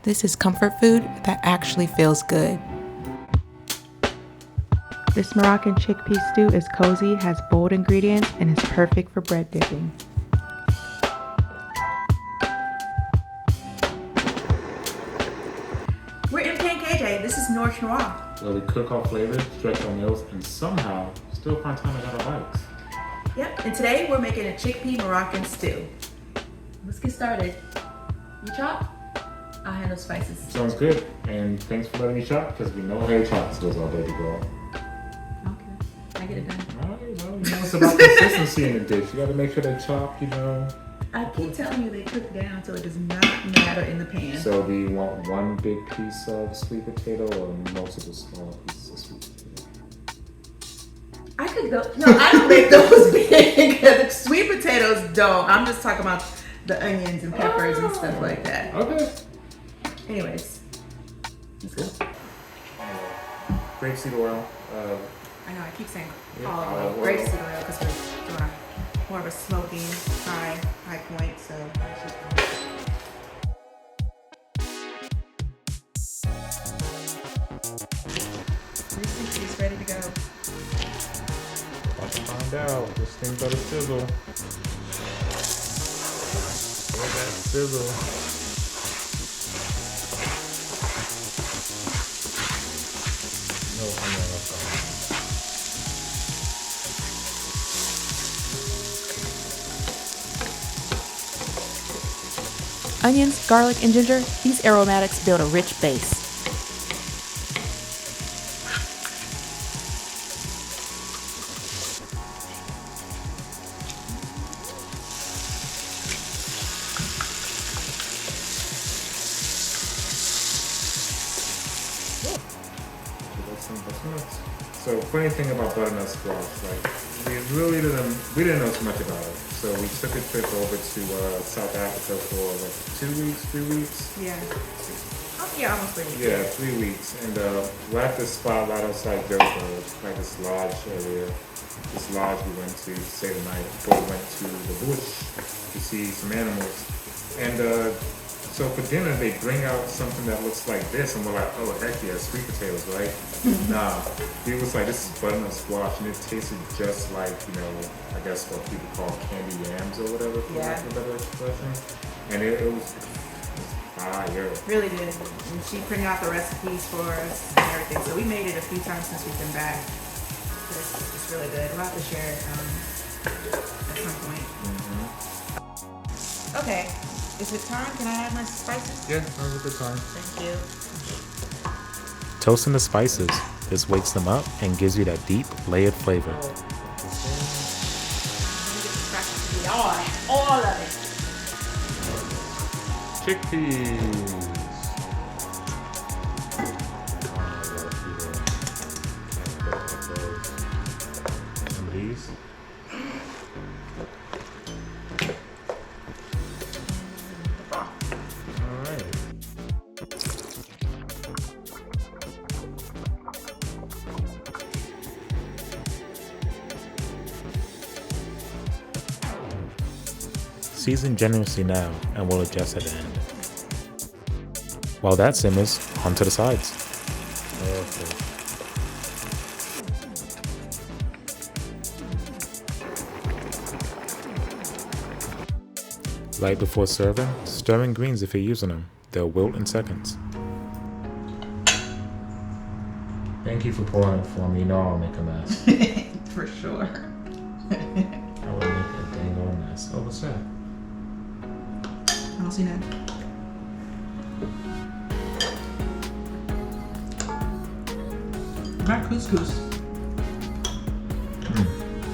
This is comfort food that actually feels good. This Moroccan chickpea stew is cozy, has bold ingredients, and is perfect for bread dipping. We're in KJ. This is Nourish Noir. Where we cook our flavors, stretch our meals, and somehow still find time to have our likes. Yep, and today we're making a chickpea Moroccan stew. Let's get started. You chop? I'll handle spices. Sounds good. And thanks for letting me chop, because we know how you chop skills all day to go. Okay, I get it done. All right, well, it's about consistency in the dish. You got to make sure they chop, I keep telling you they cook down so it does not matter in the pan. So do you want one big piece of sweet potato or multiple small pieces of sweet potato? I could go, no, I don't make those big. The sweet potatoes don't. I'm just talking about the onions and peppers and stuff like that. Okay. Anyways, let's go. Grapeseed oil. I know, I keep saying olive olive oil. oil, grapeseed oil, because we're doing more of a smoky, high point, so that's just Chickpeas ready to go. About to find out. This thing better sizzle. Look at that sizzle. No onion left on. Onions, garlic, and ginger, these aromatics build a rich base. So funny thing about butternut squash, like we didn't know too much about it. So we took a trip over to South Africa for like 2 weeks, 3 weeks. Yeah. Oh, yeah, almost 3 weeks. Yeah, 3 weeks. And we're at this spot right outside Joburg, like this lodge area. This lodge we went to stay the night before we went to the bush to see some animals. And so for dinner, they bring out something that looks like this, and we're like, oh, heck yeah, sweet potatoes, right? Nah, he was like, this is butternut squash, and it tasted just like, I guess what people call candy yams or whatever, for lack of a better expression. And it was fire. Really good. And she printed out the recipes for us and everything. So we made it a few times since we've been back. It's really good. We'll have to share it at some point. Mm-hmm. Okay. Is it time? Can I add my spices? Yeah, that was a good time. Thank you. Toasting the spices. This wakes them up and gives you that deep, layered flavor. All of it. Chickpeas. And these. Season generously now and we'll adjust at the end. While that simmers, onto the sides. Okay. Right before serving, stir in greens if you're using them. They'll wilt in seconds. Thank you for pouring it for me. You know I'll make a mess. For sure. I will make a dang old mess. Oh, what's that? I don't see none. Not couscous.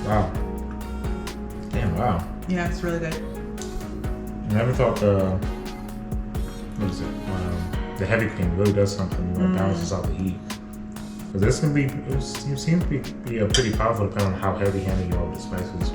Wow. Damn, wow. Yeah, it's really good. I never thought the heavy cream really does something, balances out the heat. Because this can be, it seems to be pretty powerful depending on how heavy-handed you are with the spices.